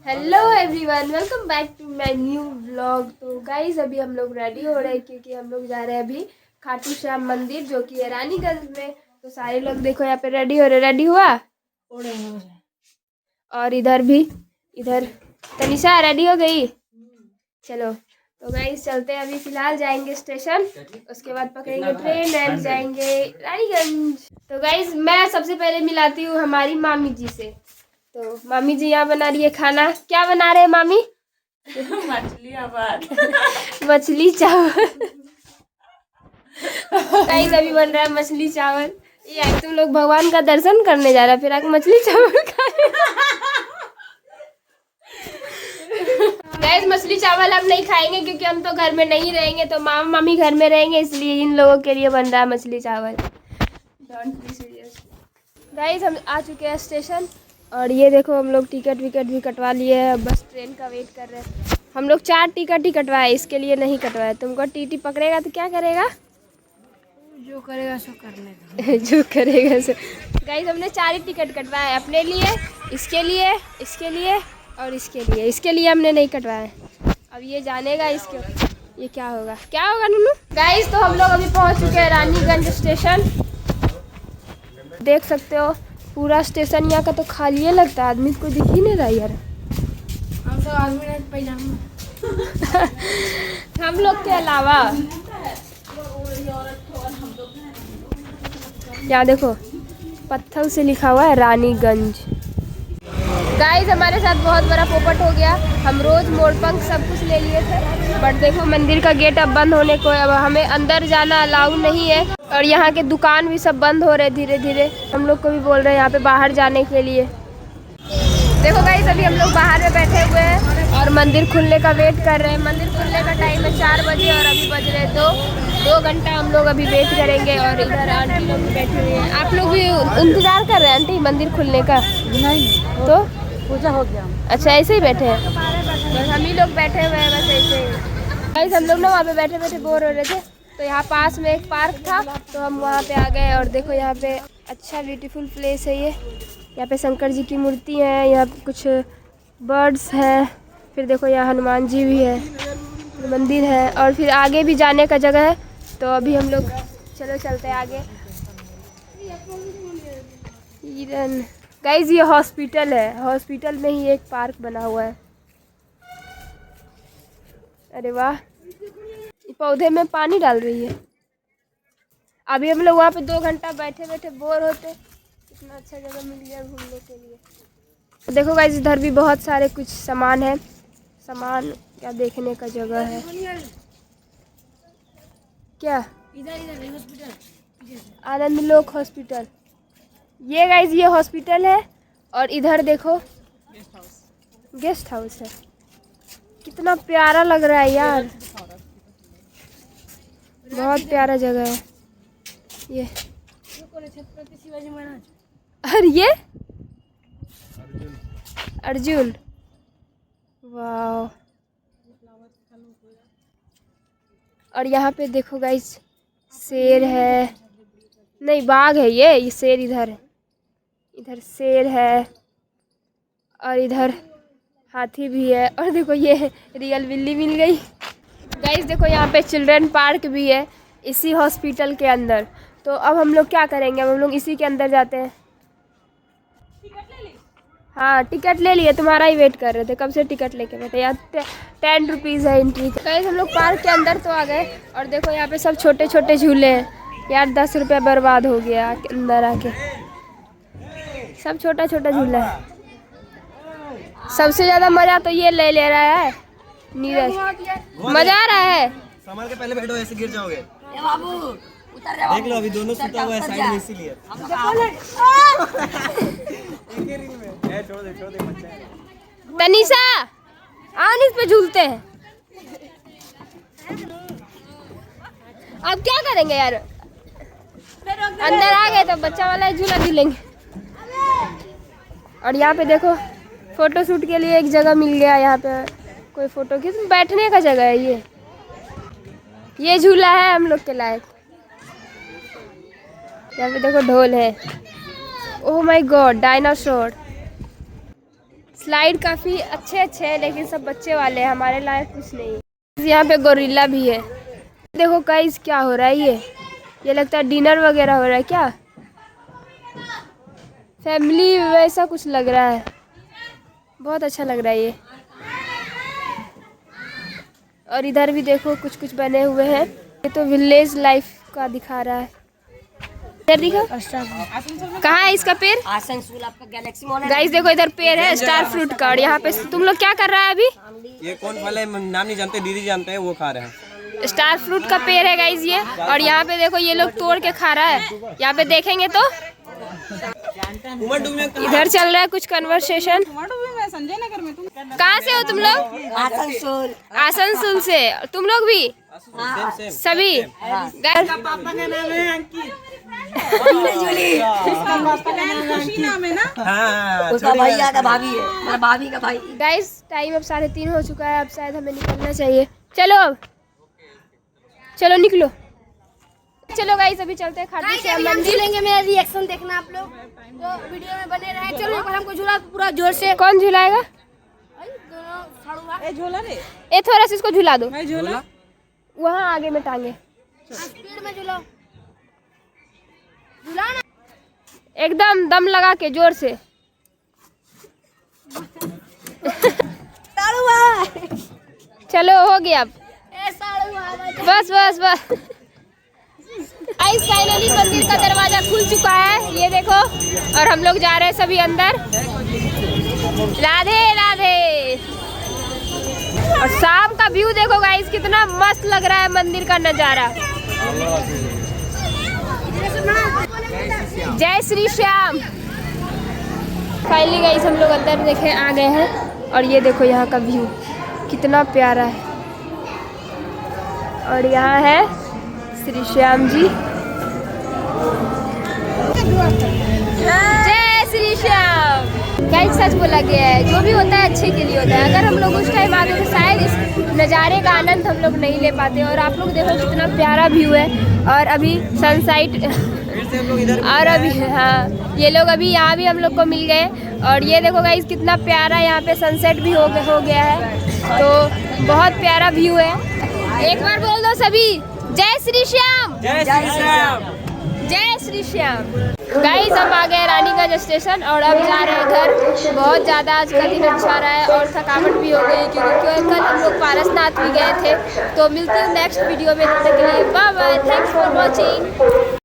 Hello everyone, welcome back to my new vlog. तो guys अभी हम लोग रेडी हो रहे हैं क्योंकि हम लोग जा रहे हैं अभी खाटू श्याम मंदिर जो कि है रानीगंज में। तो सारे लोग देखो यहाँ पे रेडी हो रहे। रेडी हुआ? और इधर भी, इधर तनिषा रेडी हो गई। चलो तो गाइज चलते हैं, अभी फिलहाल जाएंगे स्टेशन, उसके बाद पकड़ेंगे ट्रेन एंड जाएंगे रानीगंज। तो गाइज मैं सबसे पहले मिलाती हूँ हमारी मामी जी से। तो मामी जी यहाँ बना रही है खाना। क्या बना रहे हैं मामी? मछली चावल। गाइस अभी बन रहा है मछली चावल। ये तुम लोग भगवान का दर्शन करने जा रहा है फिर आके मछली चावल खाए। गाइस मछली चावल हम नहीं खाएंगे क्योंकि हम तो घर में नहीं रहेंगे, तो मामा मामी घर में रहेंगे, इसलिए इन लोगों के लिए बन रहा है मछली चावल। Don't be serious. गाइस हम आ चुके हैं स्टेशन और ये देखो हम लोग टिकट विकट भी कटवा लिए हैं, बस ट्रेन का वेट कर रहे हैं। हम लोग 4 टिकट ही कटवाए, इसके लिए नहीं कटवाए। तुमको टीटी पकड़ेगा तो क्या करेगा? जो करेगा सो करने का। जो करेगा सो। गाइस हमने 4 ही टिकट कटवाए, अपने लिए, इसके लिए, इसके लिए और इसके लिए। इसके लिए हमने नहीं कटवाए। अब ये जानेगा इसके ये क्या होगा, क्या होगा नूनू। गाइस तो हम लोग अभी पहुंच चुके हैं रानीगंज स्टेशन। देख सकते हो पूरा स्टेशन यहाँ का तो खाली लगता है, आदमी को दिख ही नहीं रहा यार। हम तो आदमी नहीं पैजामा। हम लोग के अलावा यहाँ देखो पत्थर से लिखा हुआ है रानीगंज। गाइस हमारे साथ बहुत बड़ा पोपट हो गया। हम रोज मोरपंख सब कुछ ले लिए थे, बट देखो मंदिर का गेट अब बंद होने को, अब हमें अंदर जाना अलाउ नहीं है और यहाँ के दुकान भी सब बंद हो रहे धीरे धीरे। हम लोग को भी बोल रहे हैं यहाँ पे बाहर जाने के लिए। देखो गाइस अभी हम लोग बाहर में बैठे हुए हैं और मंदिर खुलने का वेट कर रहे हैं। मंदिर खुलने का टाइम है 4 बजे और अभी बज रहे 2 घंटा हम लोग अभी वेट करेंगे। और इधर आंटी लोग भी बैठी हुई हैं। आप लोग भी इंतजार कर रहे हैं आंटी मंदिर खुलने का? नहीं तो पूजा हो गया। अच्छा ऐसे ही बैठे हैं, बस हम ही लोग बैठे हुए हैं बस ऐसे ही। गाइस हम लोग ना वहाँ पे बैठे बैठे बोर हो रहे थे, तो यहाँ पास में एक पार्क था तो हम वहाँ पे आ गए। और देखो यहाँ पे अच्छा ब्यूटीफुल प्लेस है ये। यहाँ पे शंकर जी की मूर्ति है, यहाँ पे कुछ बर्ड्स हैं, फिर देखो यहाँ हनुमान जी भी है, मंदिर है और फिर आगे भी जाने का जगह है। तो अभी हम लोग चलो चलते हैं आगे। गाइस ये हॉस्पिटल है, हॉस्पिटल में ही एक पार्क बना हुआ है। अरे वाह, पौधे में पानी डाल रही है। अभी हम लोग वहाँ पे 2 घंटा बैठे बैठे बोर होते, इतना अच्छा जगह मिल गया घूमने के लिए। देखो गाइस इधर भी बहुत सारे कुछ सामान है, सामान क्या देखने का जगह है। क्या? इधर हॉस्पिटल, आनंद लोक हॉस्पिटल। ये गाइस ये हॉस्पिटल है और इधर देखो गेस्ट हाउस है। कितना प्यारा लग रहा है यार, बहुत प्यारा जगह है ये। छत्रपति शिवाजी महाराज। और ये अर्जुन, वाह। और यहाँ पे देखो गाइस शेर है, नहीं बाघ है ये शेर इधर है, इधर शेर है और इधर हाथी भी है। और देखो ये रियल बिल्ली मिल गई। गाइस देखो यहाँ पे चिल्ड्रन पार्क भी है इसी हॉस्पिटल के अंदर। तो अब हम लोग क्या करेंगे, अब हम लोग इसी के अंदर जाते हैं। हाँ टिकट ले लिए, तुम्हारा ही वेट कर रहे थे, कब से टिकट लेके बैठे। यार 10 रुपीज़ है एंट्री। गाइस हम लोग पार्क के अंदर तो आ गए और देखो यहाँ पे सब छोटे छोटे झूले हैं। यार 10 रुपया बर्बाद हो गया अंदर आके, सब छोटा छोटा झूला है। सबसे ज़्यादा मज़ा तो ये ले रहा है नीरज, मज़ा आ रहा है। संभाल के पहले बैठो, ऐसे गिर जाओगे। बाबू उतर जा। देख लो अभी दोनों सुता हुआ है साइड में, इसीलिए छोड़ दे बच्चा। तनिषा आन इस पे झूलते हैं। अब क्या करेंगे यार, अंदर आ गए तो बच्चा वाला झूला झूलेंगे। और यहाँ पे देखो फोटो शूट के लिए एक जगह मिल गया। यहाँ पे कोई फोटो की बैठने का जगह है ये झूला है हम लोग के लायक। यहाँ पे देखो ढोल है। Oh my God, dinosaur. Slide काफ़ी अच्छे हैं लेकिन सब बच्चे वाले हैं, हमारे लायक कुछ नहीं है। यहाँ पे गोरिल्ला भी है। देखो गाइस क्या हो रहा है, ये लगता है डिनर वगैरह हो रहा है क्या, फैमिली वैसा कुछ लग रहा है, बहुत अच्छा लग रहा है ये। और इधर भी देखो कुछ बने हुए हैं, ये तो विलेज लाइफ का दिखा रहा है। इधर दिखा कहाँ है इसका पेड़, आसनसोल आपका गैलेक्सी मॉल है। गाइस देखो इधर पेड़ है स्टार फ्रूट का। और यहाँ पे तुम लोग क्या कर रहा है अभी, ये कौन फल है नाम नहीं जानते, दीदी जानते हैं, वो खा रहे हैं। स्टार फ्रूट का पेड़ है गाइस ये। और यहाँ पे देखो ये लोग तोड़ के खा रहा है, यहाँ पे देखेंगे तो इधर चल रहा है कुछ कन्वर्सेशन। संजय नगर में। तुम कहाँ से हो तुम लोग, आसनसोल। आसनसोल से, तुम लोग भी सभी। पापा का नाम है अंकित, खुशी नाम है ना। हाँ, उसका भैया का भाभी है, मेरा भाभी का भाई। गाइस टाइम अब 3:30 हो चुका है, अब शायद हमें निकलना चाहिए। चलो अब चलो निकलो, चलो गाइस अभी चलते हैं खाटू श्याम मंदिर। लेंगे, मेरा रिएक्शन देखना आप लोग, तो वीडियो में बने रहे। चलो एक बार हमको झूला पूरा जोर से। कौन झुलाएगा, ए झोला रे, ए थोड़ा सा इसको झुला दो, मैं झोला वहाँ आगे में टांगे, स्पीड में झूलो, झूला ना एकदम दम लगा के जोर से। चलो हो गया अब, बस बस बस। गाइस फाइनली मंदिर का दरवाजा खुल चुका है, ये देखो। और हम लोग जा रहे हैं सभी अंदर। राधे राधे। और शाम का व्यू देखो गाइस, कितना मस्त लग रहा है मंदिर का नज़ारा। जय श्री श्याम। फाइनली गाइस हम लोग अंदर देखे आ गए हैं। और ये देखो यहाँ का व्यू कितना प्यारा है। और यहाँ है श्री श्याम जी। जय श्री श्याम। गाइस सच बोला गया है, जो भी होता है अच्छे के लिए होता है। अगर हम लोग उस टाइम आते तो शायद इस नज़ारे का आनंद हम लोग नहीं ले पाते। और आप लोग देखो कितना प्यारा व्यू है। और अभी सनसाइट, और अभी हाँ ये लोग अभी यहाँ भी हम लोग को मिल गए। और ये देखो गाइस कितना प्यारा यहाँ पे सनसेट भी हो गया है, तो बहुत प्यारा व्यू है। एक बार बोल दो सभी, जय श्री श्याम। जय श्री श्याम। जय श्री श्याम। गाइस हम आ गए रानीगंज स्टेशन और अब जा रहे हैं घर। बहुत ज़्यादा आज का दिन अच्छा रहा है और थकावट भी हो गई, क्योंकि कल हम लोग पारसनाथ भी गए थे। तो मिलते हैं नेक्स्ट वीडियो में, तब तक के लिए bye bye, thanks for watching.